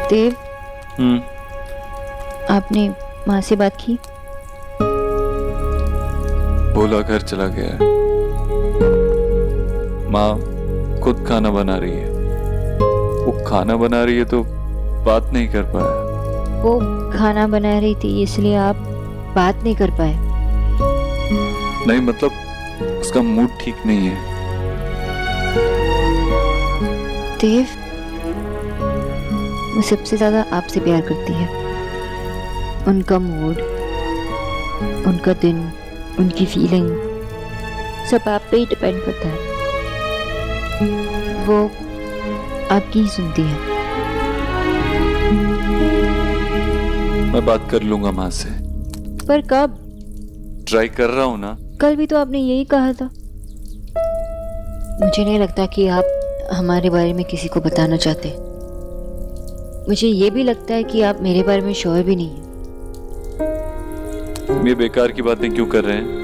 देव, आपने माँ से बात की? बोला घर चला गया है। माँ खुद खाना बना रही है। वो खाना बना रही है तो बात नहीं कर पाया। वो खाना बना रही थी इसलिए आप बात नहीं कर पाए? नहीं, मतलब उसका मूड ठीक नहीं है। देव, वो सबसे ज्यादा आपसे प्यार करती है। उनका मूड, उनका दिन, उनकी फीलिंग सब आप पे ही डिपेंड करता है। वो आपकी ही सुनती है। मैं बात कर लूंगा माँ से। पर कब? ट्राई कर रहा हूँ ना। कल भी तो आपने यही कहा था। मुझे नहीं लगता कि आप हमारे बारे में किसी को बताना चाहते। मुझे ये भी लगता है कि आप मेरे बारे में श्योर भी नहीं हैं। ये बेकार की बातें क्यों कर रहे हैं?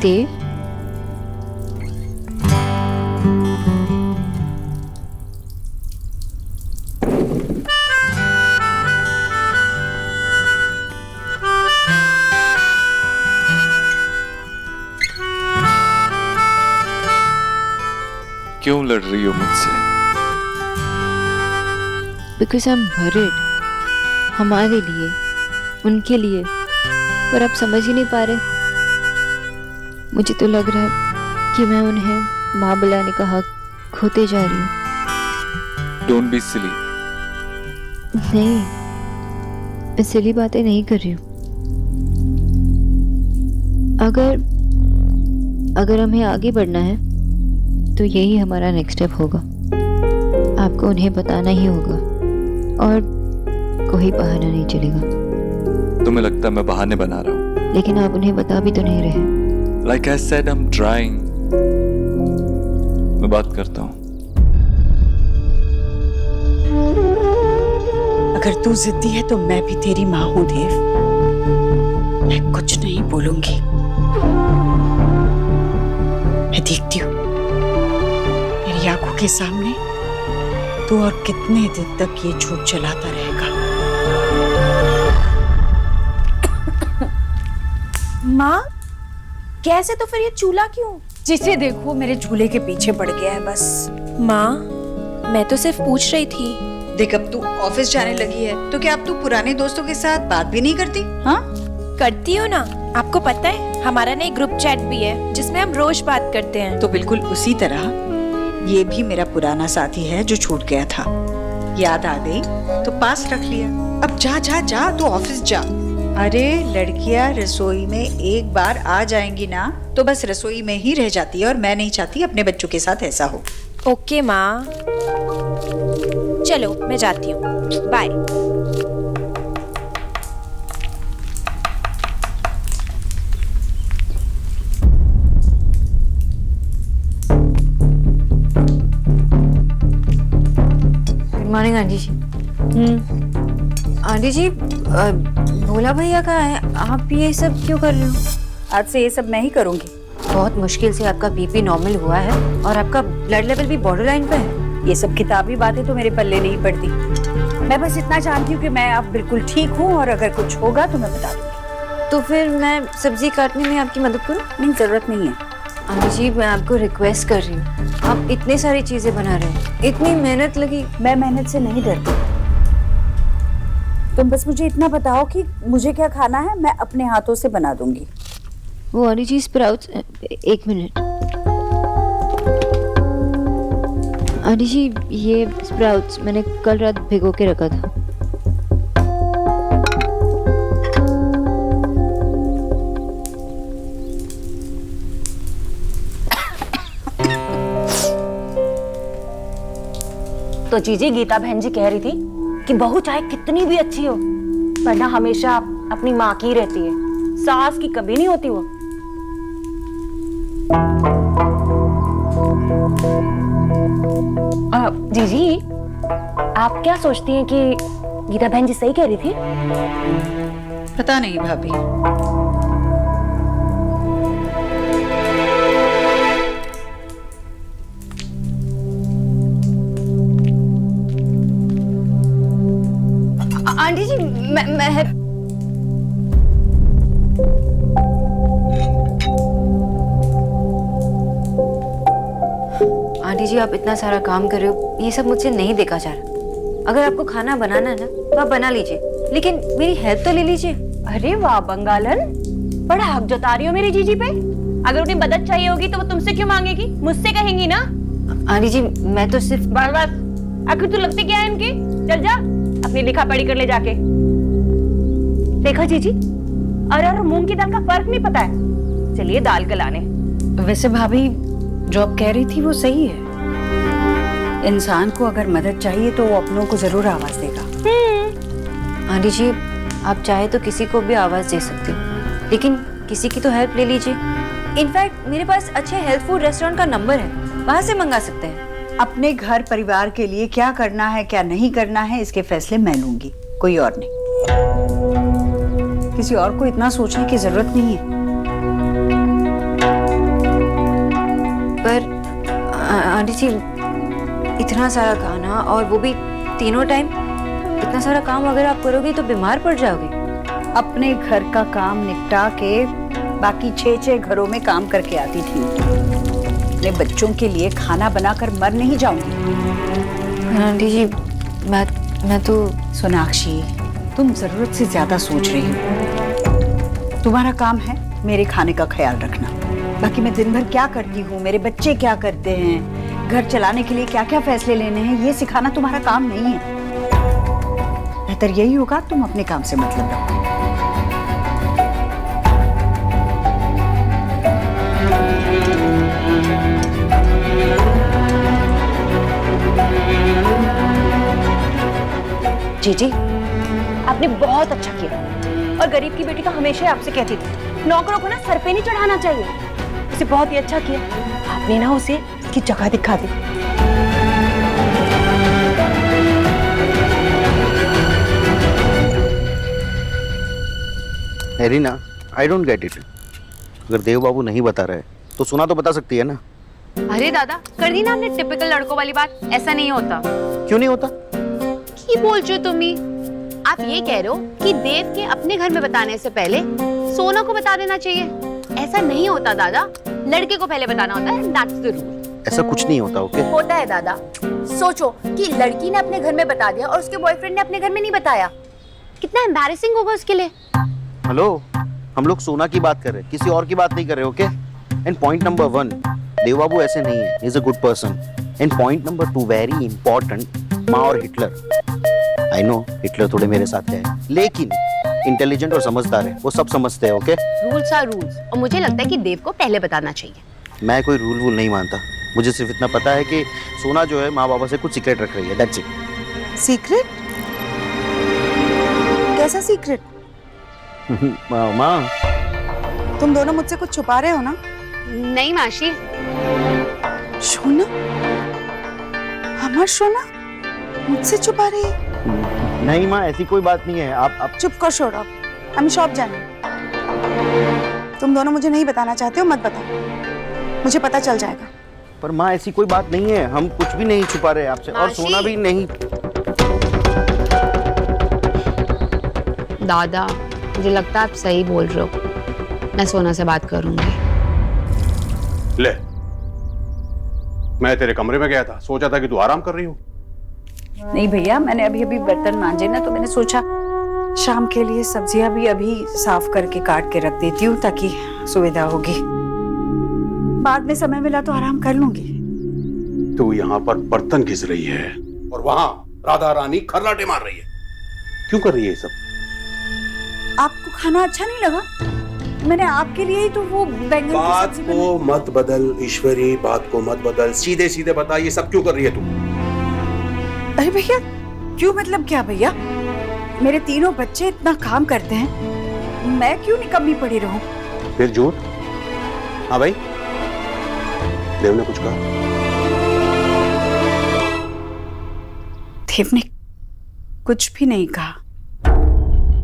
देव, क्यों लड़ रही हो मुझसे? बिकॉज आई एम वरीड, हमारे लिए, उनके लिए। पर आप समझ ही नहीं पा रहे। मुझे तो लग रहा है कि मैं उन्हें माँ बुलाने का हक खोते जा रही हूँ। Don't be silly. नहीं, मैं सिली बातें नहीं कर रही हूँ। अगर हमें आगे बढ़ना है तो यही हमारा नेक्स्ट स्टेप होगा। आपको उन्हें बताना ही होगा और कोई बहाना नहीं चलेगा। तुम्हें लगता है मैं बहाने बना रहा हूँ? लेकिन आप उन्हें बता भी तो नहीं रहे। Like I said, I'm trying. मैं बात करता हूँ। अगर तू जिद्दी है तो मैं भी तेरी माँ हूँ देव। मैं कुछ नहीं बोलूंगी। मैं देखती हूँ मेरी आंखों के सामने तू और कितने दिन तक ये झूठ चलाता रहेगा। माँ, कैसे? तो फिर ये चूल्हा क्यों? जिसे देखो मेरे झूले के पीछे पड़ गया है बस। माँ, मैं तो सिर्फ पूछ रही थी। देख, अब तू ऑफिस जाने लगी है तो क्या अब तू पुराने दोस्तों के साथ बात भी नहीं करती? हाँ, करती हूँ ना। आपको पता है हमारा ना एक ग्रुप चैट भी है जिसमें हम रोज बात करते हैं। तो बिल्कुल उसी तरह ये भी मेरा पुराना साथी है जो छूट गया था। याद आ गई तो पास रख लिया। अब जा जा जा, तू ऑफिस जा। अरे लड़कियां रसोई में एक बार आ जाएंगी ना तो बस रसोई में ही रह जाती है और मैं नहीं चाहती अपने बच्चों के साथ ऐसा हो। ओके माँ, चलो मैं जाती हूँ। बाय। गुड मॉर्निंग आंटी जी। आंटी जी, भोला भैया कहाँ है? आप ये सब क्यों कर रहे हो? आज से ये सब मैं ही करूंगी। बहुत मुश्किल से आपका बीपी नॉर्मल हुआ है और आपका ब्लड लेवल भी बॉर्डर लाइन पे है। ये सब किताबी बातें तो मेरे पल्ले नहीं पड़ती। मैं बस इतना जानती हूँ कि मैं अब बिल्कुल ठीक हूँ और अगर कुछ होगा तो मैं बता दूंगी। तो फिर मैं सब्जी काटने में आपकी मदद करूँ? नहीं, जरूरत नहीं है। आंटी जी, मैं आपको रिक्वेस्ट कर रही हूँ। आप इतनी सारी चीजें बना रहे हैं, इतनी मेहनत लगी। मैं मेहनत से नहीं डरती। तुम बस मुझे इतना बताओ कि मुझे क्या खाना है, मैं अपने हाथों से बना दूंगी। वो आंटी जी स्प्राउट्स, एक मिनट। आंटी जी, ये स्प्राउट्स मैंने कल रात भिगो के रखा था। तो जीजी, गीता बहन जी कह रही थी कि बहू चाहे कितनी भी अच्छी हो पर ना हमेशा अपनी माँ की रहती है, सास की कभी नहीं होती वो। जीजी, आप क्या सोचती हैं कि गीता बहन जी सही कह रही थी? पता नहीं भाभी। आंटी जी, मैं आंटी जी, आप इतना सारा काम कर रहे हो, ये सब मुझसे नहीं देखा जा रहा। अगर आपको खाना बनाना है ना तो आप बना लीजिए, लेकिन मेरी हेल्प तो ले लीजिए। अरे वाह बंगालन, बड़ा हक जता रही हो मेरी जीजी पे। अगर उन्हें मदद चाहिए होगी तो वो तुमसे क्यों मांगेगी? मुझसे कहेंगी ना। आंटी जी, मैं तो सिर्फ बस आखिर तू लगती क्या है इनकी? चल जा अपनी लिखा पढ़ी कर ले जाके। देखा जीजी, अरहर और मूंग की दाल का फर्क नहीं पता है। चलिए दाल गलाने। वैसे भाभी जो आप कह रही थी वो सही है। इंसान को अगर मदद चाहिए तो वो अपनों को जरूर आवाज देगा। आंटी जी, आप चाहे तो किसी को भी आवाज दे सकते हो, लेकिन किसी की तो हेल्प ले लीजिए। इनफैक्ट मेरे पास अच्छे हेल्थ फूड रेस्टोरेंट का नंबर है, वहां से मंगा सकते हैं। अपने घर परिवार के लिए क्या करना है क्या नहीं करना है इसके फैसले मैं लूंगी, कोई और नहीं। किसी और को इतना सोचने की जरूरत नहीं है। पर आंटी जी, इतना सारा खाना और वो भी तीनों टाइम, इतना सारा काम अगर आप करोगे तो बीमार पड़ जाओगे। अपने घर का काम निपटा के बाकी 6 घरों में काम करके आती थी। अपने बच्चों के लिए खाना बनाकर मर नहीं जाऊंगी। आंटी जी, मैं तो सोनाक्षी, तुम जरूरत से ज्यादा सोच रही हो। तुम्हारा काम है मेरे खाने का ख्याल रखना। बाकी मैं दिन भर क्या करती हूँ, मेरे बच्चे क्या करते हैं, घर चलाने के लिए क्या क्या फैसले लेने हैं, ये सिखाना तुम्हारा काम नहीं है। बेहतर यही होगा तुम अपने काम से मतलब रखो। जीजी, आपने बहुत अच्छा किया। और गरीब की बेटी तो हमेशा आपसे कहती थी नौकरों को ना सर पे नहीं चढ़ाना चाहिए। उसे बहुत ही अच्छा किया आपने ना, उसे उसकी जगह दिखा दी। Arina, I don't get it. अगर देव बाबू नहीं बता रहे तो सुना तो बता सकती है ना। अरे दादा, कर दी ना हमने टिपिकल लड़कों वाली बात। ऐसा नहीं होता। क्यों नहीं होता? की बोल जो तुमी? आप ये कह रहे हो कि देव के अपने घर में बताने से पहले सोना को बता देना चाहिए। ऐसा नहीं होता दादा, लड़के को पहले बताना होता है। That's the rule. ऐसा कुछ नहीं होता। ओके, होता है दादा। सोचो कि लड़की ने अपने घर में बता दिया और उसके बॉयफ्रेंड ने अपने घर में नहीं बताया, कितना एम्बैरेसिंग होगा उसके लिए। हेलो, हम लोग सोना की बात कर रहे हैं, किसी और की बात नहीं कर रहे। ओके, एंड पॉइंट नंबर 1, देव बाबू ऐसे नहीं है, he is a good person. And point number 2, very important, माँ और हिटलर। आई नो हिटलर थोड़े मेरे साथ है, लेकिन इंटेलिजेंट और समझदार है, वो सब समझते हैं। ओके, रूल्स आर रूल्स, और मुझे लगता है कि देव को पहले बताना चाहिए। मैं कोई रूल वूल नहीं मानता। मुझे सिर्फ इतना पता है कि सोना जो है माँ बाबा से कुछ सीक्रेट रख रही है। That's it. सीक्रेट? कैसा सीक्रेट? माँ, तुम दोनों मुझसे कुछ छुपा रहे हो ना? नहीं माशी। सोना, हमार सोना मुझसे छुपा रही है? नहीं माँ, ऐसी कोई बात नहीं है। आप चुप कर छोड़ो, हम शॉप जाने। तुम दोनों मुझे नहीं बताना चाहते हो, मत बताओ, मुझे पता चल जाएगा। पर माँ ऐसी कोई बात नहीं है, हम कुछ भी नहीं छुपा रहे आपसे, और सोना भी नहीं। दादा, मुझे लगता है आप सही बोल रहे हो। मैं सोना से बात करूंगी। ले, मैं तेरे कमरे में गया था, सोचा था कि तू आराम कर रही हो। नहीं भैया, मैंने अभी अभी बर्तन मांजे ना, तो मैंने सोचा शाम के लिए सब्जियां भी अभी साफ करके काट के रख देती हूँ ताकि सुविधा होगी। बाद में समय मिला तो आराम कर लूंगी। तू यहाँ पर बर्तन घिस रही है और वहाँ राधा रानी खर्राटे मार रही है। क्यों कर रही है ये सब? आपको खाना अच्छा नहीं लगा? मैंने आपके लिए ही तो वो बैंगन की बात सब्जी को मत बदल ईश्वरी, बात को मत बदल, सीधे सीधे बता ये सब क्यों कर रही है तू? अरे भैया, क्यों मतलब क्या भैया? मेरे तीनों बच्चे इतना काम करते हैं, मैं क्यों निकम्मी पड़ी रहूं? फिर झूठ? हाँ भाई, देव ने कुछ कहा? देव ने कुछ भी नहीं कहा।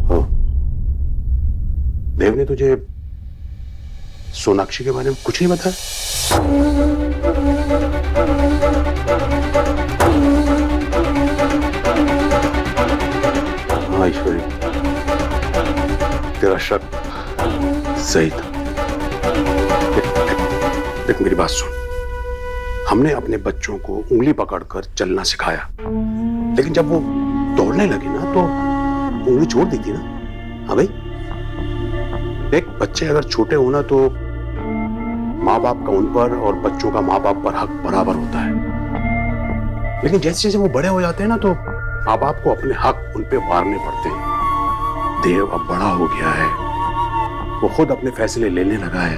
हाँ। देव ने तुझे सोनाक्षी के बारे में कुछ नहीं बताया? हाँ ईश्वरी, तेरा शक सही था। देख मेरी बात सुन, हमने अपने बच्चों को उंगली पकड़कर चलना सिखाया, लेकिन जब वो दौड़ने लगे ना तो उंगली छोड़ दी थी ना। हाँ भाई, देख बच्चे अगर छोटे हो ना तो माँ बाप का उन पर और बच्चों का माँ बाप पर हक बराबर होता है, लेकिन जैसे जैसे वो बड़े हो जाते हैं ना तो माँ बाप को अपने हक उन पे वारने पड़ते हैं। देव अब बड़ा हो गया है, वो खुद अपने फैसले लेने लगा है।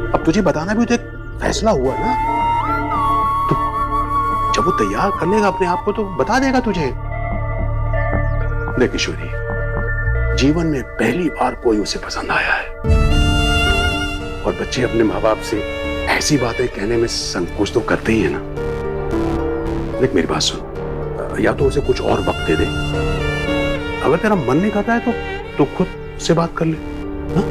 अब तुझे बताना भी तो एक फैसला हुआ ना, तो जब वो तैयार कर लेगा अपने आप को तो बता देगा तुझे। देख ईश्वरी, जीवन में पहली बार कोई उसे पसंद आया है, और बच्चे अपने माँ बाप से ऐसी बातें कहने में संकोच तो करते ही है ना। देख मेरी बात सुन, या तो उसे कुछ और वक्त दे दे, अगर तेरा मन नहीं करता है तो खुद से बात कर ले। हा?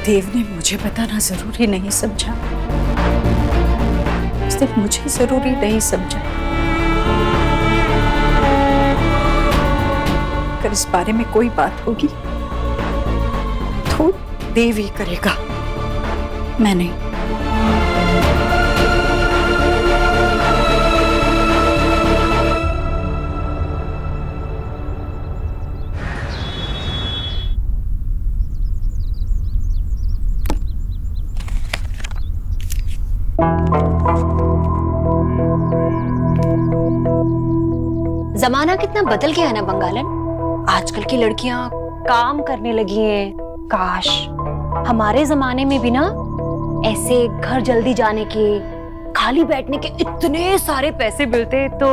देव ने मुझे बताना जरूरी नहीं समझा, उसने मुझे जरूरी नहीं समझा। अगर इस बारे में कोई बात होगी तो देव ही करेगा, मैं नहीं। जमाना कितना बदल गया है ना बंगालन। आजकल की लड़कियां काम करने लगी हैं। काश हमारे जमाने में भी ना ऐसे घर जल्दी जाने के, खाली बैठने के इतने सारे पैसे मिलते तो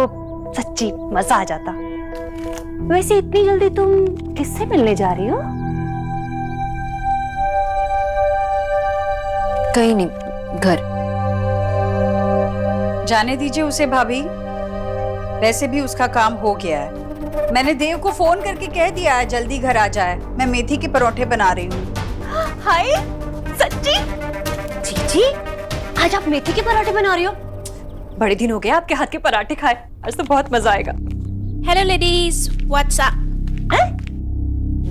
सच्ची मजा आ जाता। वैसे इतनी जल्दी तुम किससे मिलने जा रही हो? कहीं नहीं, घर। जाने दीजिए उसे भाभी, वैसे भी उसका काम हो गया है। मैंने देव को फोन करके कह दिया है जल्दी घर आ जाए, मैं मेथी के परोठे बना रही हूँ। हाय सच्ची? जी आज आप मेथी के पराठे बना रही हो? बड़े दिन हो गए आपके हाथ के पराठे खाए, आज तो बहुत मजा आएगा। Hello ladies, what's up?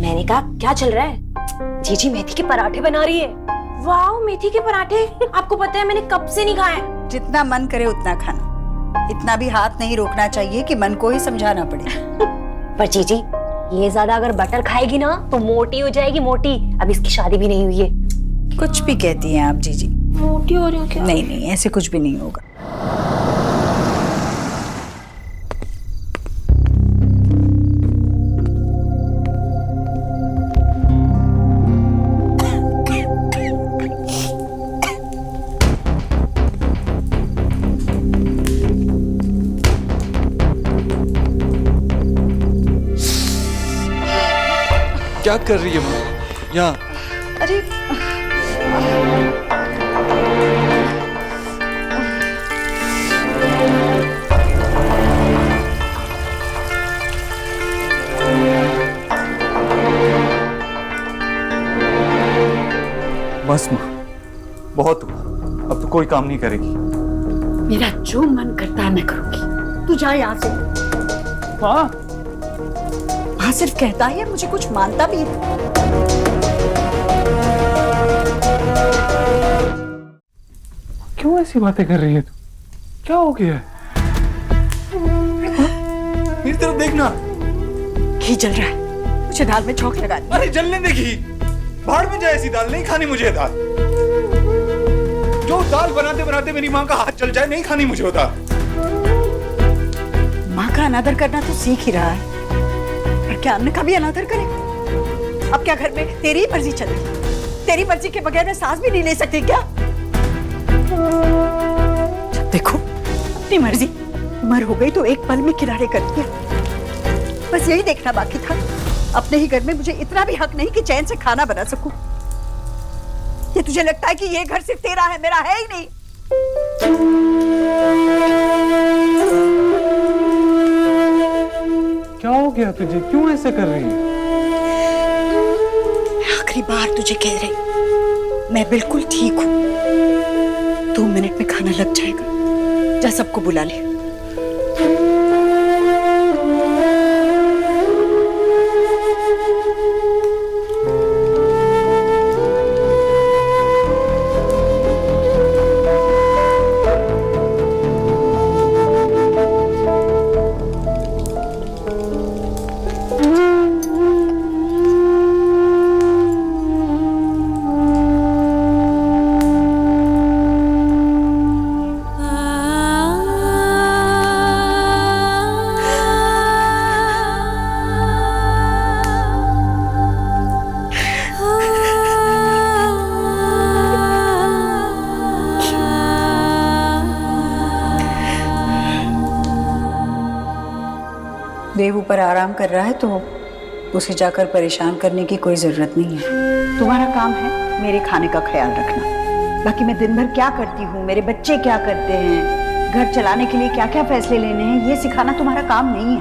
मैंने कहा क्या चल रहा है? जीजी मेथी के पराठे बना रही है। वाओ, मेथी के पराठे! आपको पता है मैंने कब से नहीं खाए। जितना मन करे उतना खाना, इतना भी हाथ नहीं रोकना चाहिए कि मन को ही समझाना पड़े। पर जीजी ये ज्यादा अगर बटर खाएगी ना तो मोटी हो जाएगी, मोटी। अब इसकी शादी भी नहीं हुई है। कुछ भी कहती हैं आप जीजी। मोटी हो रही हो क्या? नहीं नहीं, ऐसे कुछ भी नहीं होगा। क्या कर रही है वो यहाँ? अरे बस माँ, बहुत हुआ, अब तो कोई काम नहीं करेगी। मेरा जो मन करता है मैं करूंगी, तू जा यहाँ से। माँ, हाँ सिर्फ कहता है, मुझे कुछ मानता भी है। क्यों ऐसी बातें कर रही है तू? क्या हो गया है? मेरी तरफ देखना। घी जल रहा है, मुझे दाल में छौंक लगा दी। अरे जलने दे घी, बाहर में जाए ऐसी दाल नहीं खानी मुझे। दाल जो दाल बनाते बनाते मेरी माँ का हाथ चल जाए, नहीं खानी मुझे वो दाल। माँ का अनादर करना तो सीख ही रहा है, पर क्या अन्य का भी अनादर करे? अब क्या घर में तेरी ही मर्जी चल रही? तेरी मर्जी के बगैर मैं सांस भी नहीं ले सकती क्या? जब देखो अपनी मर्जी, उम्र हो गई तो एक पल में किनारे कर दिया। बस यही देखना बाकी था, अपने ही घर में मुझे इतना भी हक नहीं कि चैन से खाना बना सकूं। ये तुझे लगता है कि ये घर सिर्फ तेरा है, मेरा है ही नहीं? क्या हो गया तुझे, क्यों ऐसे कर रही है? आखिरी बार तुझे कह रही, मैं बिल्कुल ठीक हूँ। 2 मिनट में खाना लग जाएगा, जा सबको बुला ले। देव ऊपर आराम कर रहा है तो उसे जाकर परेशान करने की कोई जरूरत नहीं है। तुम्हारा काम है मेरे खाने का ख्याल रखना। बाकी मैं दिन भर क्या करती हूँ, मेरे बच्चे क्या करते हैं, घर चलाने के लिए क्या क्या फैसले लेने हैं, ये सिखाना तुम्हारा काम नहीं है।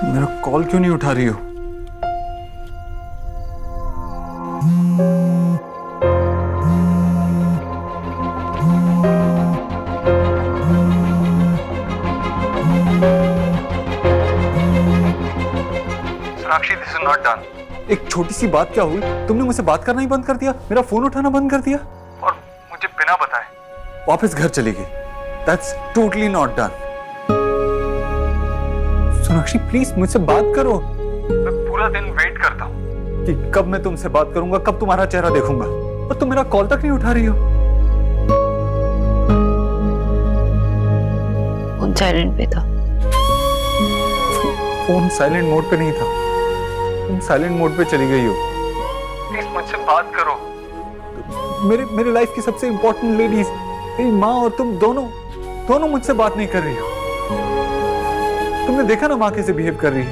तुम मेरा कॉल क्यों नहीं उठा रही हो? साक्षी, दिस इज नॉट डन। एक छोटी सी बात क्या हुई, तुमने मुझसे बात करना ही बंद कर दिया, मेरा फोन उठाना बंद कर दिया और मुझे बिना बताए वापस घर चली गई। That's totally not done. Sonakshi please मुझसे बात करो। मैं पूरा दिन वेट करता हूँ कि कब मैं तुमसे बात करूंगा, कब तुम्हारा चेहरा देखूंगा, और तुम मेरा कॉल तक नहीं उठा रही हो। फोन साइलेंट पे था। फोन साइलेंट मोड पे नहीं था, तुम साइलेंट मोड पे चली गई हो। प्लीज मुझसे बात करो। मेरे लाइफ की सबसे इंपॉर्टेंट लेडीज, मेरी माँ और तुम दोनों मुझसे बात नहीं कर रही हो। तुमने देखा ना माँ कैसे बिहेव कर रही है।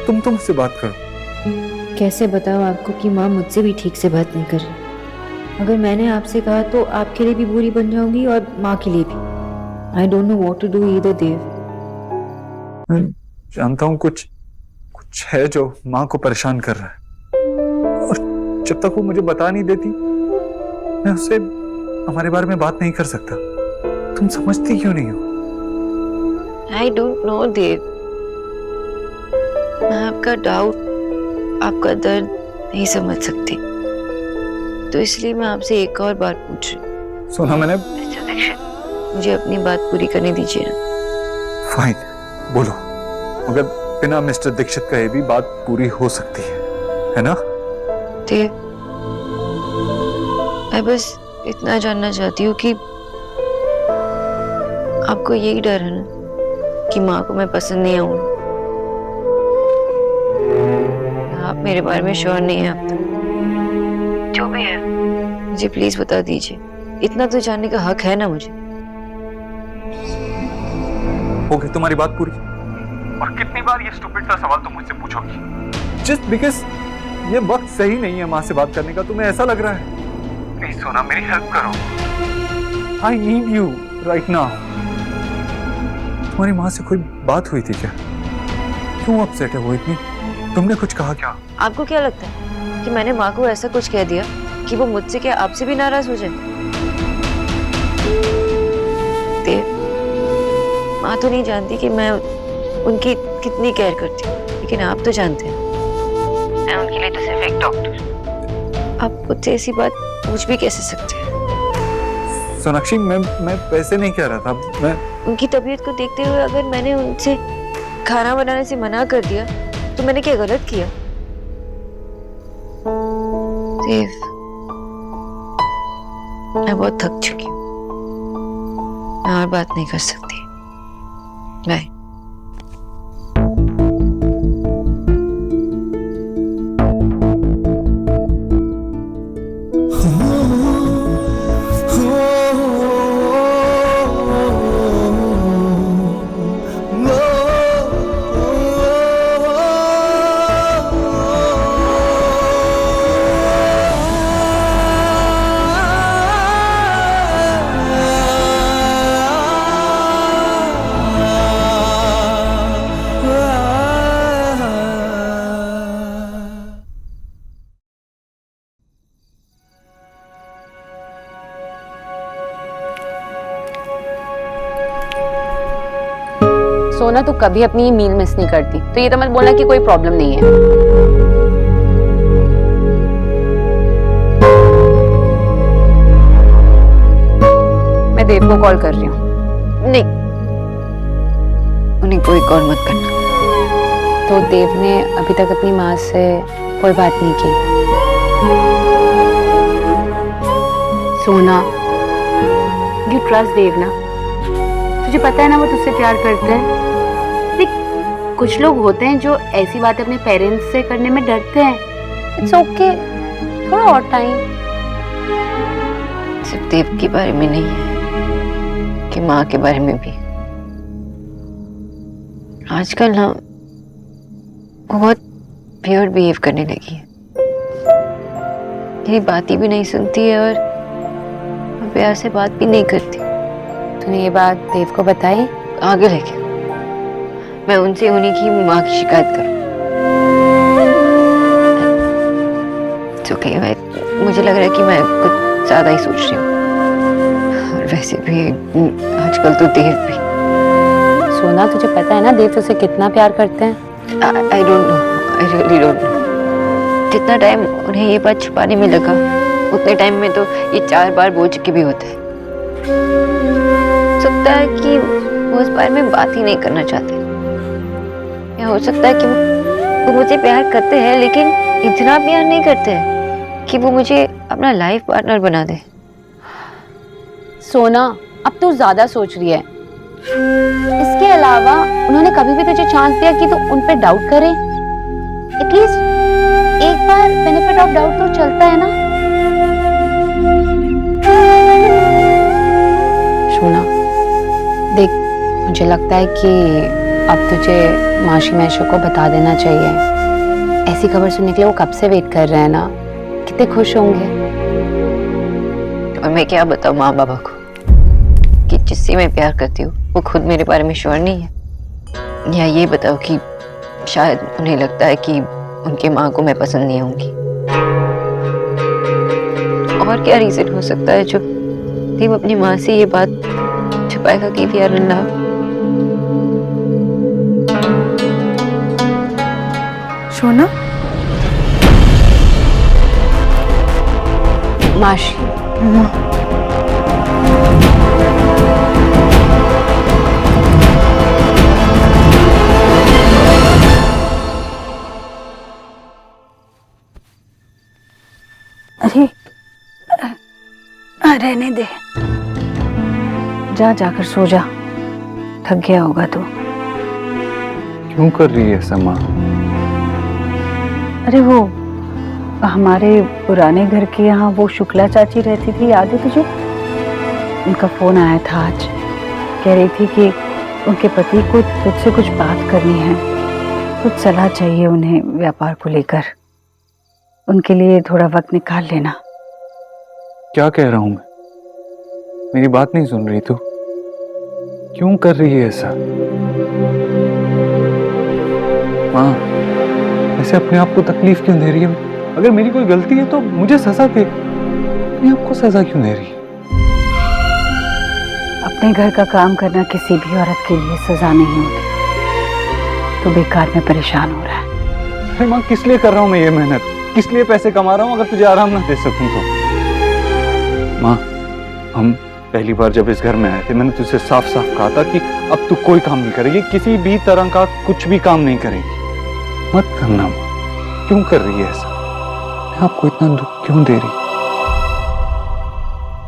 तुम मुझसे बात करो। कैसे बताओ आपको कि माँ मुझसे भी ठीक से बात नहीं कर रही। अगर मैंने आपसे कहा तो आपके लिए भी बुरी बन जाऊंगी और माँ के लिए भी। I don't know what to do either Dev. मैं जानता हूँ कुछ है जो माँ को परेशान कर रहा है, और जब तक वो मुझे बता नहीं देती मैं उससे हमारे बारे में बात नहीं कर सकता। तुम समझती क्यों नहीं हो? आई डोंट नो देव, मैं आपका डाउट, आपका दर्द नहीं समझ सकती, तो इसलिए मैं आपसे एक और बार पूछ रही हूँ। सुना मैंने। मुझे अपनी बात पूरी करने दीजिए ना। फाइन, बोलो। मगर बिना मिस्टर दीक्षित कहे भी बात पूरी हो सकती है ना? देव, मैं बस इतना जानना चाहती हूँ कि आपको यही डर है ना कि माँ को मैं पसंद नहीं आऊँ। आप मेरे बारे में श्योर नहीं है। आप तो जो भी है मुझे प्लीज बता दीजिए। इतना तो जानने का हक है ना मुझे। हो गई तुम्हारी बात पूरी? और कितनी बार ये स्टूपिड सा सवाल तुम मुझसे पूछोगी? जस्ट बिकॉज ये वक्त सही नहीं है माँ से बात करने का, तुम्हें ऐसा लग रहा है? प्लीज सोना, मेरी हेल्प करो। I need you right now. तुम्हारी माँ से कोई बात हुई थी क्या? क्यों अपसेट है वो इतनी? तुमने कुछ कहा क्या? आपको क्या लगता है कि मैंने माँ को ऐसा कुछ कह दिया कि वो मुझसे क्या आपसे भी नाराज हो जाए? देव, माँ तो नहीं जानती कि मैं उनकी कितनी केयर करती हूँ, लेकिन आप तो जानते हैं मैं उनके लिए तो सिर्फ एक डॉक्टर। आप मुझसे ऐसी बात पूछ भी कैसे सकते हैं? सोनाक्षी, मैं वैसे नहीं कह रहा था। मैं उनकी तबीयत को देखते हुए अगर मैंने उनसे खाना बनाने से मना कर दिया तो मैंने क्या गलत किया? देव, मैं बहुत थक चुकी हूँ, मैं और बात नहीं कर सकती। बाय। सोना तू कभी अपनी मील मिस नहीं करती, तो ये तो मत बोलना कि कोई प्रॉब्लम नहीं है। मैं देव को कॉल कर रही हूँ। नहीं, उन्हें कोई कॉल मत करना। तो देव ने अभी तक अपनी माँ से कोई बात नहीं की? सोना, यू ट्रस्ट देव ना? तुझे पता है ना वो तुझसे प्यार करते हैं। देख, कुछ लोग होते हैं जो ऐसी बातें अपने पेरेंट्स से करने में डरते हैं। इट्स ओके, थोड़ा और टाइम। सिर्फ देव के बारे में नहीं है कि माँ के बारे में भी। आजकल ना बहुत प्योर बिहेव करने लगी है, मेरी बात ही भी नहीं सुनती है और प्यार से बात भी नहीं करती। तूने ये बात देव को बताई? आगे लेके मैं उनसे उन्हीं की माँ की शिकायत करूं। Okay, मुझे लग रहा है कि मैं कुछ ज्यादा ही सोच रही हूँ, और वैसे भी आजकल तो देव भी। सोना, तुझे पता है ना देव तुझसे कितना प्यार करते हैं? I don't know, I really don't know. जितना टाइम उन्हें ये बात छुपाने में लगा, उतने टाइम में तो ये 4 बार बोल चुके भी होते हैं। हो सकता है कि वो इस बारे में बात ही नहीं करना चाहते, या हो सकता है कि वो मुझे प्यार करते हैं लेकिन इतना प्यार नहीं करते हैं कि वो मुझे अपना लाइफ पार्टनर बना दे। सोना, अब तू ज्यादा सोच रही है। इसके अलावा उन्होंने कभी भी तुझे चांस दिया कि तू उन पे डाउट करे? एटलीस्ट एक बार बेनिफिट ऑफ डाउट तो चलता है ना। सोना देख, मुझे लगता है कि अब तुझे माशी मैशो को बता देना चाहिए। ऐसी खबर सुनने के लिए वो कब से वेट कर रहे हैं ना, कितने खुश होंगे। और मैं क्या बताऊं माँ बाबा को कि जिससे मैं प्यार करती हूँ वो खुद मेरे बारे में श्योर नहीं है, या ये बताओ कि शायद उन्हें लगता है कि उनके माँ को मैं पसंद नहीं होंगी। और क्या रीजन हो सकता है जो देव अपनी माँ से ये बात छुपाएगा कि वी आर इन लव? सोना, माशी, अरे रहने दे, जा जाकर सो जा, थक गया होगा तू। क्यों कर रही है ऐसा माँ? अरे वो हमारे पुराने घर के यहाँ वो शुक्ला चाची रहती थी, याद है तुझे? उनका फोन आया था आज, कह रही थी कि उनके पति को तुझसे कुछ बात करनी है, कुछ सलाह चाहिए उन्हें व्यापार को लेकर। उनके लिए थोड़ा वक्त निकाल लेना। क्या कह रहा हूं मैं? मेरी बात नहीं सुन रही तू? क्यों कर रही है ऐसा माँ? ऐसे अपने आप को तकलीफ क्यों दे रही है? अगर मेरी कोई गलती है तो मुझे सजा दे, अपने आप को सजा क्यों दे रही है? अपने घर का काम करना किसी भी औरत के लिए सजा नहीं होती। तो बेकार में परेशान हो रहा है। अरे माँ, किस लिए कर रहा हूँ मैं ये मेहनत? किस लिए पैसे कमा रहा हूँ अगर तुझे आराम ना दे सकूं तो? माँ, हम पहली बार जब इस घर में आए थे मैंने तुझसे साफ साफ कहा था कि अब तू कोई काम नहीं करेगी, किसी भी तरह का कुछ भी काम नहीं करेगी। मत करना माँ। क्यों कर रही है ऐसा? आपको इतना दुख क्यों दे रही?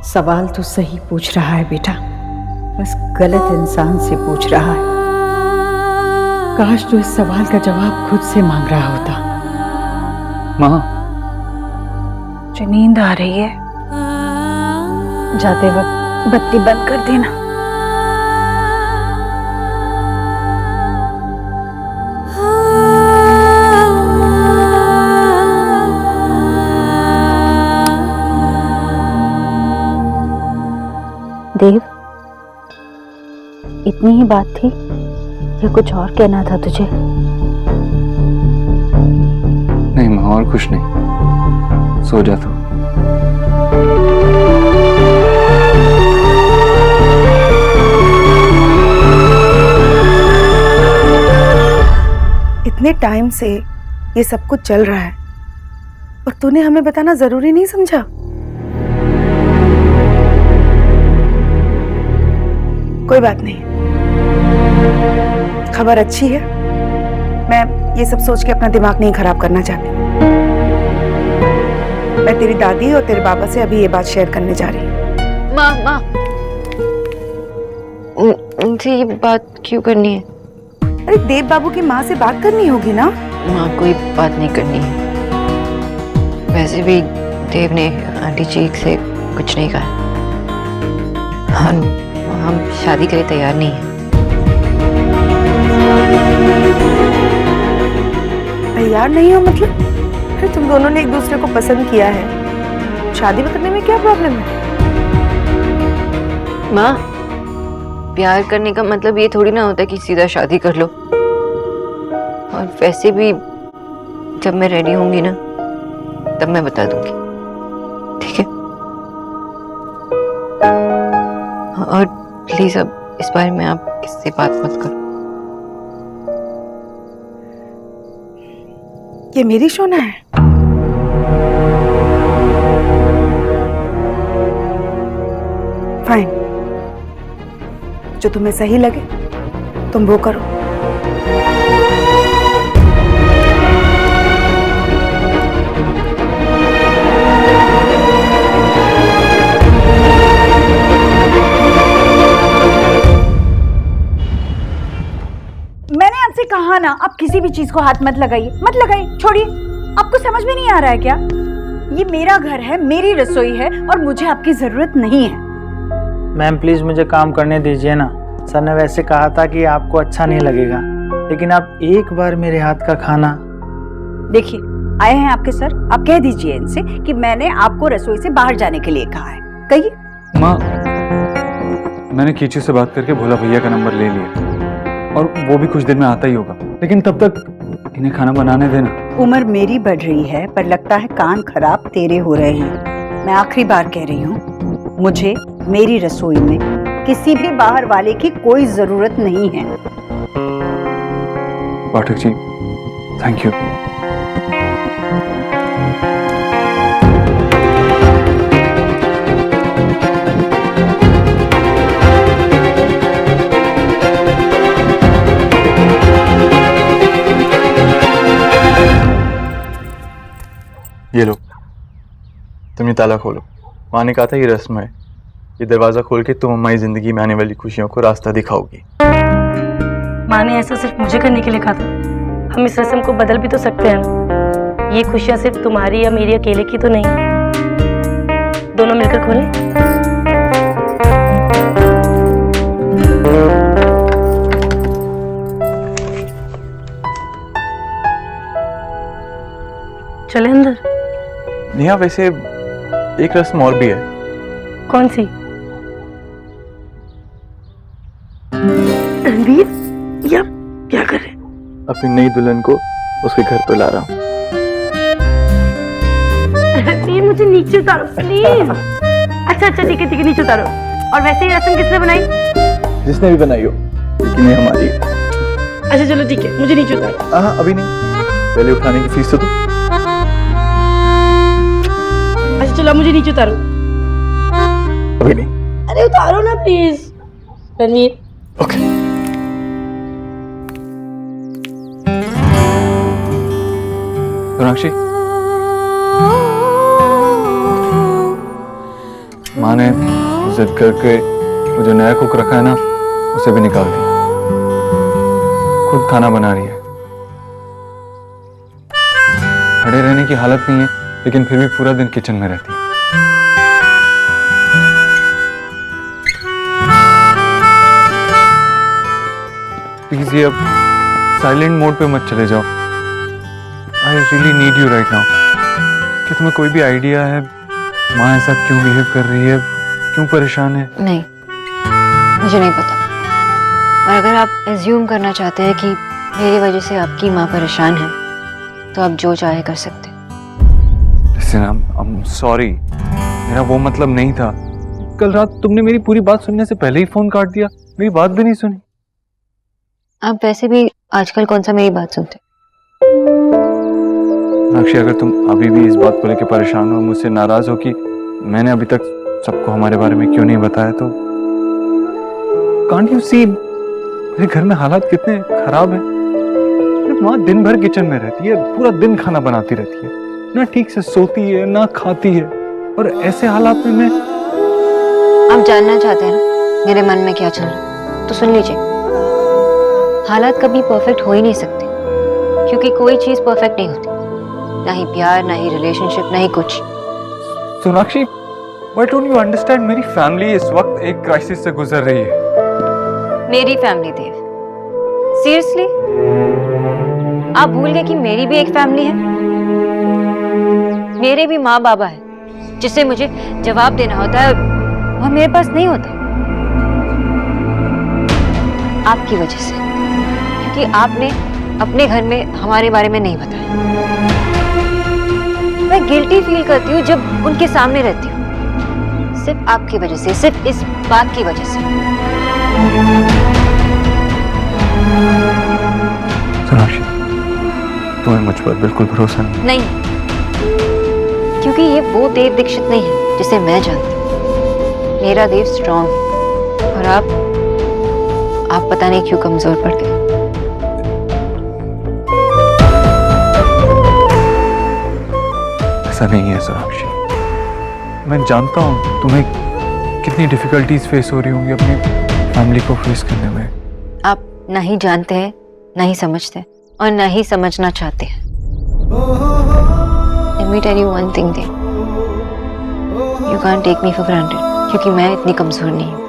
सवाल तो सही पूछ रहा है बेटा, बस गलत इंसान से पूछ रहा है। काश तू इस सवाल का जवाब खुद से मांग रहा होता। माँ, मुझे नींद आ रही है, जाते वक्त बत्ती बंद कर देना। देव, इतनी ही बात थी या कुछ और कहना था तुझे? नहीं माँ, और कुछ नहीं। सो जा तू। इतने टाइम से ये सब कुछ चल रहा है और तूने हमें बताना जरूरी नहीं समझा? कोई बात नहीं, खबर अच्छी है। मैं ये सब सोच के अपना दिमाग नहीं खराब करना चाहती। मैं तेरी दादी और तेरे बाबा से अभी ये बात शेयर करने जा रही हूँ। माँ उनसे ये बात क्यों करनी है? अरे देव बाबू की माँ से बात करनी होगी ना। माँ कोई बात नहीं करनी है। वैसे भी देव ने आंटी जी से कुछ नहीं कहा। हम शादी के लिए तैयार नहीं हैं। तैयार नहीं हो मतलब? अरे तुम दोनों ने एक दूसरे को पसंद किया है, शादी करने में क्या प्रॉब्लम है? माँ, प्यार करने का मतलब ये थोड़ी ना होता कि सीधा शादी कर लो। और वैसे भी जब मैं रेडी होंगी ना तब मैं बता दूंगी, ठीक है? और प्लीज अब इस बारे में आप किससे बात मत करो। ये मेरी सोना है। फाइन, जो तुम्हें सही लगे तुम वो करो। मैंने आपसे कहा ना, आप किसी भी चीज को हाथ मत लगाइए, मत लगाइए, छोड़िए। आपको समझ में नहीं आ रहा है क्या? ये मेरा घर है, मेरी रसोई है और मुझे आपकी जरूरत नहीं है। मैम प्लीज मुझे काम करने दीजिए ना। सर ने वैसे कहा था कि आपको अच्छा नहीं लगेगा, लेकिन आप एक बार मेरे हाथ का खाना। देखिए, आए हैं आपके सर, आप कह दीजिए इनसे कि मैंने आपको रसोई से बाहर जाने के लिए कहा है। कहिए। माँ, मैंने कीचू से बात करके भोला भैया का नंबर ले लिया और वो भी कुछ दिन में आता ही होगा, लेकिन तब तक इन्हें खाना बनाने देना। उम्र मेरी बढ़ रही है पर लगता है कान खराब तेरे हो रहे हैं। मैं आखिरी बार कह रही हूँ, मुझे मेरी रसोई में किसी भी बाहर वाले की कोई जरूरत नहीं है। Pathak ji, thank you. ये लो, तुम ये ताला खोलो। माँ ने कहा था ये रस्म है, ये दरवाजा खोल के तुम हमारी जिंदगी में आने वाली खुशियों को रास्ता दिखाओगी। माँ ने ऐसा सिर्फ मुझे करने के लिए कहा था। हम इस रस्म को बदल भी तो सकते हैं ना। ये खुशियाँ सिर्फ तुम्हारी या मेरी अकेले की तो नहीं, दोनों मिलकर खोलें। चले अंदर। नेहा, वैसे एक रस्म और भी है। कौन सी? रणवीर, या क्या कर रहे? अपनी नई दुल्हन को उसके घर पर ला रहा हूँ। रणवीर, मुझे नीचे उतारो प्लीज। अच्छा अच्छा, ठीक है नीचे उतारो। और वैसे ये रस्म किसने बनाई? जिसने भी बनाई हो, लेकिन ये हमारी है। अच्छा चलो ठीक है, मुझे नीचे उतारो। हाँ अभी नहीं, पहले उठाने की फीस तो दो। अच्छा चलो, मुझे नीचे उतारो। अभी नहीं। अरे उतारो ना प्लीज रणवीर। ओके। सोनाक्षी, माँ ने जिद करके वो जो नया कुक रखा है ना, उसे भी निकाल दिया। खुद खाना बना रही है। खड़े रहने की हालत नहीं है, लेकिन फिर भी पूरा दिन किचन में रहती है। प्लीज ये अब साइलेंट मोड पे मत चले जाओ। I really need you right now. क्या तुम्हें कोई भी आइडिया है माँ ऐसा क्यों बिहेव कर रही है, क्यों परेशान है? नहीं, मुझे नहीं पता। और अगर आप एज्यूम करना चाहते हैं कि मेरी वजह से आपकी माँ परेशान है, तो आप जो चाहे कर सकते हैं। Listen, I'm sorry, मेरा वो मतलब नहीं था। कल रात तुमने मेरी पूरी बात सुनने से पहले ही फोन काट दिया, मेरी बात भी नहीं सुनी। आप वैसे भी आजकल कौन सा मेरी बात सुनते? साक्षी, अगर तुम अभी भी इस बात को लेकर परेशान हो, मुझसे नाराज हो कि मैंने अभी तक सबको हमारे बारे में क्यों नहीं बताया, तो कांट यू सी मेरे घर में हालात कितने खराब हैं। मेरी माँ दिन भर किचन में रहती है, पूरा दिन खाना बनाती रहती है, ना ठीक से सोती है ना खाती है, और ऐसे हालात में मैं। आप जानना चाहते हैं ना मेरे मन में क्या चल रहा है, तो सुन लीजिए। हालात कभी परफेक्ट हो ही नहीं सकते, क्योंकि कोई चीज परफेक्ट नहीं होती, ना ही प्यार, ना ही रिलेशनशिप, ना ही कुछ। Sonakshi, why don't you understand, मेरी फैमिली इस वक्त एक क्राइसिस से गुजर रही है। मेरी फैमिली देव, सीरियसली आप भूल गए कि मेरी भी एक फैमिली है। मेरे भी माँ बाबा है जिससे मुझे जवाब देना होता है, वह मेरे पास नहीं होता। आपकी वजह से, क्योंकि आपने अपने घर में हमारे बारे में नहीं बताया। मैं गिल्टी फील करती हूँ जब उनके सामने रहती हूँ, सिर्फ आपकी वजह से, सिर्फ इस बात की वजह से। सोनाक्षी, तुम्हें मुझ पर बिल्कुल भरोसा नहीं? क्योंकि ये वो देव दीक्षित नहीं है जिसे मैं जानती हूँ। मेरा देव स्ट्रांग है, और आप पता नहीं क्यों कमजोर पड़ गए। ऐसा नहीं है सोनाक्षी, मैं जानता हूँ तुम्हें कितनी डिफिकल्टीज फेस हो रही होंगी अपनी फैमिली को फेस करने में। आप नहीं जानते हैं, नहीं समझते, और नहीं समझना चाहते हैं। Let me tell you one thing, Dev. You can't take me for granted, क्योंकि मैं इतनी कमजोर नहीं हूँ।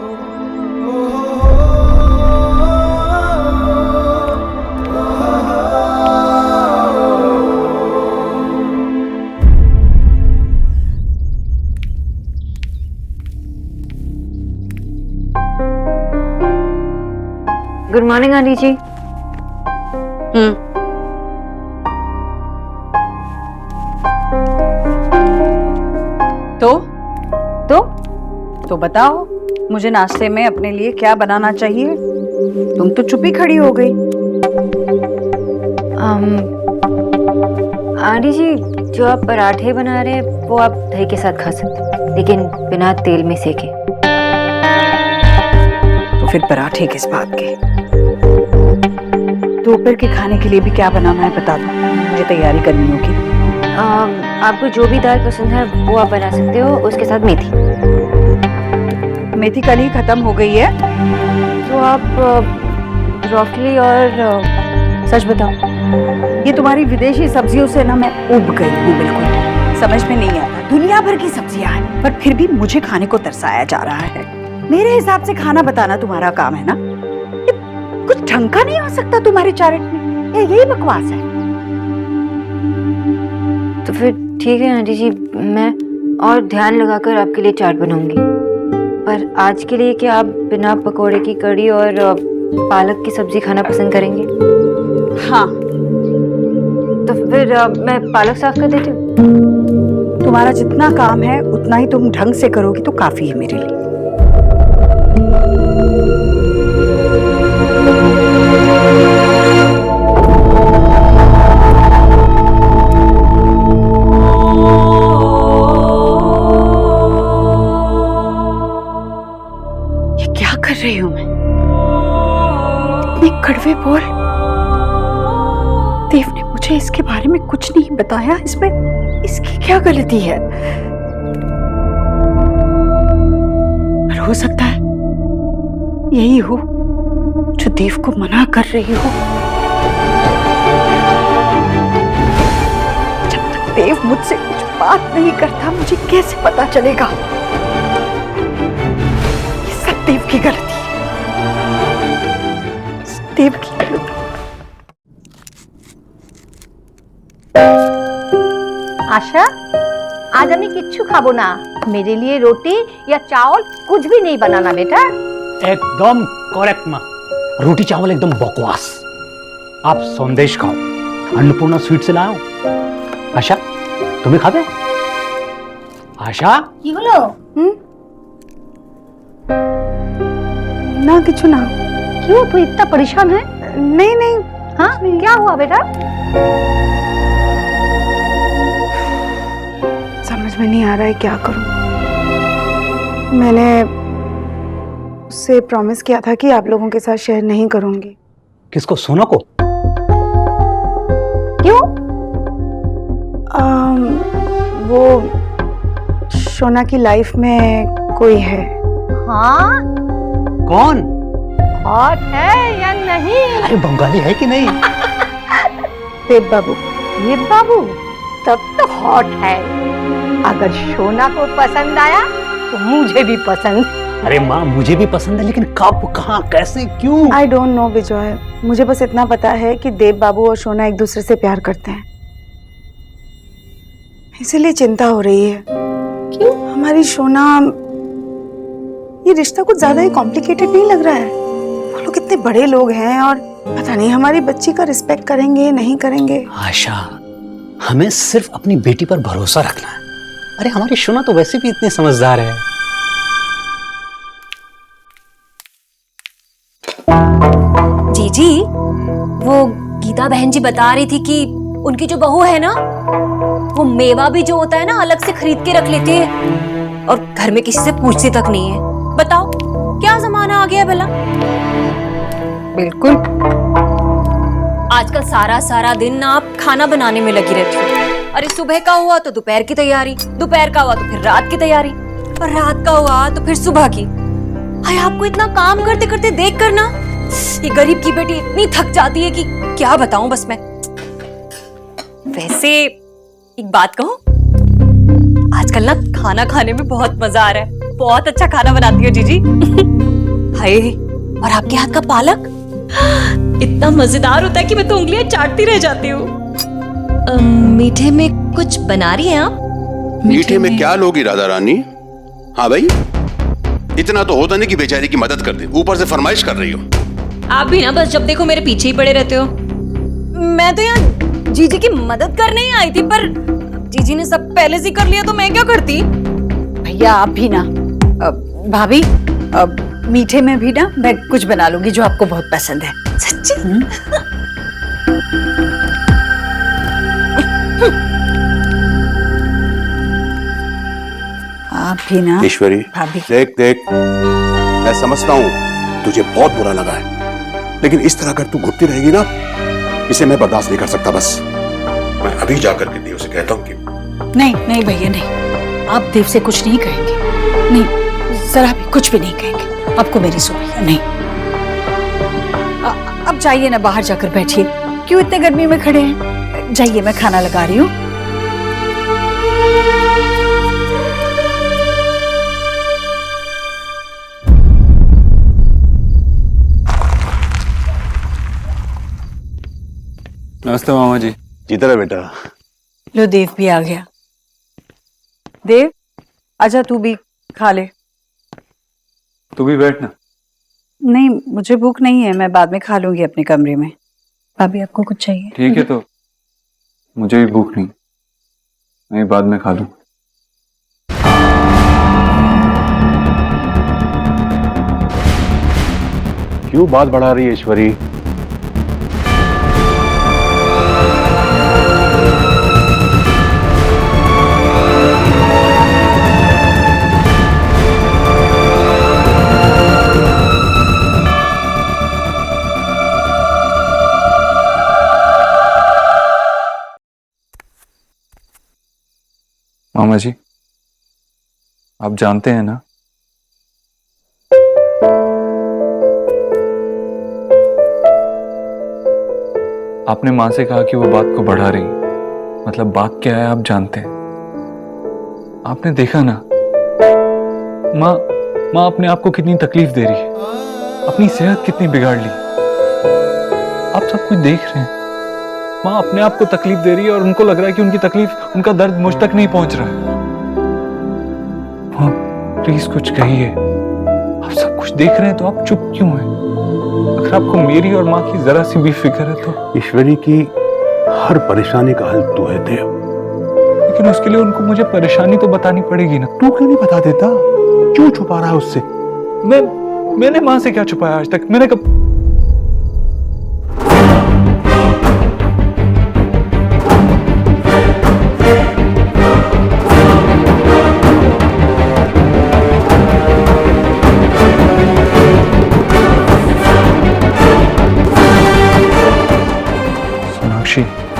गुड मॉर्निंग आंटी जी। तो बताओ, मुझे नाश्ते में अपने लिए क्या बनाना चाहिए? तुम तो चुप ही खड़ी हो गई। आंटी जी, जो आप पराठे बना रहे हैं वो आप दही के साथ खा सकते हैं, लेकिन बिना तेल में सेके। तो फिर पराठे किस बात के? दोपहर के खाने के लिए भी क्या बनाना है बता दो, मुझे तैयारी करनी होगी। आपको जो भी दाल पसंद है वो आप बना सकते हो, उसके साथ मेथी। मेथी कल ही खत्म हो गई है। तो आप ब्रोकली और सच बताओ, ये तुम्हारी विदेशी सब्जियों से ना मैं उब गई हूँ बिल्कुल। समझ में नहीं आता, दुनिया भर की सब्जियां हैं, पर फिर भी मुझे खाने को तरसाया जा रहा है। मेरे हिसाब से खाना बताना तुम्हारा काम है ना? कुछ ढंग का नहीं हो सकता तुम्हारे चार्ट में, या यही बकवास है? तो फिर ठीक है आंटी जी, मैं और ध्यान लगाकर आपके लिए चाट बनाऊंगी। पर आज के लिए क्या आप बिना पकोड़े की कड़ी और पालक की सब्जी खाना पसंद करेंगे? हाँ। तो फिर मैं पालक साफ कर देती हूँ। तुम्हारा जितना काम है उतना ही तुम ढंग से करोगी तो काफी है मेरे लिए। कर रही हूं मैं? इतने कड़वे बोल। देव ने मुझे इसके बारे में कुछ नहीं बताया, इसमें इसकी क्या गलती है? पर हो सकता है यही हो जो देव को मना कर रही हो। जब तक देव मुझसे कुछ बात नहीं करता मुझे कैसे पता चलेगा? देव की गलती, देव की गलती। आशा, आज আমি কিচ্ছু খাবো না। मेरे लिए रोटी या चावल कुछ भी नहीं बनाना बेटा। एकदम करेक्ट माँ, रोटी चावल एकदम बकवास। आप संदेश खाओ, अन्नपूर्णा स्वीट से लाओ। आशा, तुम्हें खाबे? आशा, কি হলো? ना किचु ना। क्यों, तू इतना परेशान है? नहीं नहीं, हाँ क्या हुआ बेटा? समझ में नहीं आ रहा है क्या करूं। मैंने उससे प्रॉमिस किया था कि आप लोगों के साथ शेयर नहीं करूंगी। किसको? सोना को? क्यों? वो सोना की लाइफ में कोई है। हाँ? कौन? हॉट है या नहीं? अरे बंगाली है कि नहीं? देव बाबू। देव बाबू तब तो हॉट है। अगर सोना को पसंद आया तो मुझे भी पसंद। अरे माँ मुझे भी पसंद है, लेकिन कब, कहाँ, कैसे, क्यों? आई डोंट नो विजय, मुझे बस इतना पता है कि देव बाबू और सोना एक दूसरे से प्यार करते हैं, इसीलिए चिंता हो रही है। क्यों? हमारी सोना, ये रिश्ता कुछ ज्यादा ही कॉम्प्लिकेटेड नहीं लग रहा है? वो लोग कितने बड़े लोग हैं और पता नहीं हमारी बच्ची का रिस्पेक्ट करेंगे नहीं करेंगे। आशा, हमें सिर्फ अपनी बेटी पर भरोसा रखना है। अरे हमारी सोना तो वैसे भी इतनी समझदार है। जीजी, वो गीता बहन जी बता रही थी कि उनकी जो बहू है ना, वो मेवा भी जो होता है ना अलग से खरीद के रख लेती है और घर में किसी से पूछती तक नहीं है। बताओ क्या जमाना आ गया भला। बिल्कुल। आजकल सारा सारा दिन ना आप खाना बनाने में लगी रहती हो। अरे सुबह का हुआ तो दोपहर की तैयारी, दोपहर का हुआ तो फिर रात की तैयारी, और रात का हुआ तो फिर सुबह की। हाय, आपको इतना काम करते करते देख कर ना ये गरीब की बेटी इतनी थक जाती है कि क्या बताऊं बस मैं। वैसे एक बात कहूं, आजकल ना खाना खाने में बहुत मजा आ रहा है। बहुत अच्छा खाना बनाती हो जीजी। हाय, और आपके हाथ का पालक इतना मजेदार होता है कि मैं तो उंगलियां चाटती रह जाती हूँ। मीठे में कुछ बना रही हैं आप? मीठे में क्या लोगी राधा रानी? हाँ भाई, इतना तो होता नहीं कि बेचारी की मदद कर दे, ऊपर से फरमाइश कर रही हो। आप भी ना बस जब देखो मेरे पीछे ही पड़े रहते हो। मैं तो यहाँ जीजी की मदद करने ही आई थी, पर जीजी ने सब पहले से कर लिया तो मैं क्या करती। भैया आप भी ना, भाभी मीठे में भी ना मैं कुछ बना लूंगी जो आपको बहुत पसंद है। सच्ची? आप भी ना। ईश्वरी, भाभी देख देख, मैं समझता हूँ तुझे बहुत बुरा लगा है, लेकिन इस तरह अगर तू घुटती रहेगी ना, इसे मैं बर्दाश्त नहीं कर सकता। बस मैं अभी जाकर के देव से कहता हूँ कि नहीं नहीं भैया नहीं, आप देव से कुछ नहीं कहेंगे। नहीं, जरा भी कुछ भी नहीं कहेंगे। आपको मेरी सुनिए नहीं। अब जाइए ना, बाहर जाकर बैठिए। क्यों इतने गर्मी में खड़े हैं? जाइए, मैं खाना लगा रही हूँ। नमस्ते मामा जी। जीता रहे बेटा। लो, देव भी आ गया। देव आजा, तू भी खा ले। तू भी बैठ ना। नहीं, मुझे भूख नहीं है, मैं बाद में खा लूंगी अपने कमरे में। भाभी आपको कुछ चाहिए? ठीक है, तो मुझे भी भूख नहीं, मैं बाद में खा लूं। क्यों बात बढ़ा रही है ईश्वरी? मामा जी, आप जानते हैं ना, आपने माँ से कहा कि वो बात को बढ़ा रही है। मतलब बात क्या है आप जानते हैं। आपने देखा ना, माँ अपने आप को कितनी तकलीफ दे रही है, अपनी सेहत कितनी बिगाड़ ली। आप सब कुछ देख रहे हैं। माँ अपने आप को तकलीफ दे रही है और उनको लग रहा है कि उनकी तकलीफ, उनका दर्द मुझ तक नहीं पहुंच रहा है। माँ प्लीज कुछ कहिए। आप सब कुछ देख रहे हैं तो आप चुप क्यों हैं? अगर आपको मेरी और माँ की जरा सी भी फिक्र है तो। ईश्वरी की हर परेशानी का हल तू है देव। लेकिन उसके लिए उनको मुझे परेशानी तो बतानी पड़ेगी ना। तू क्यों नहीं बता देता? क्यों छुपा रहा है उससे? मैंने माँ से क्या छुपाया आज तक? मैंने कब खुशी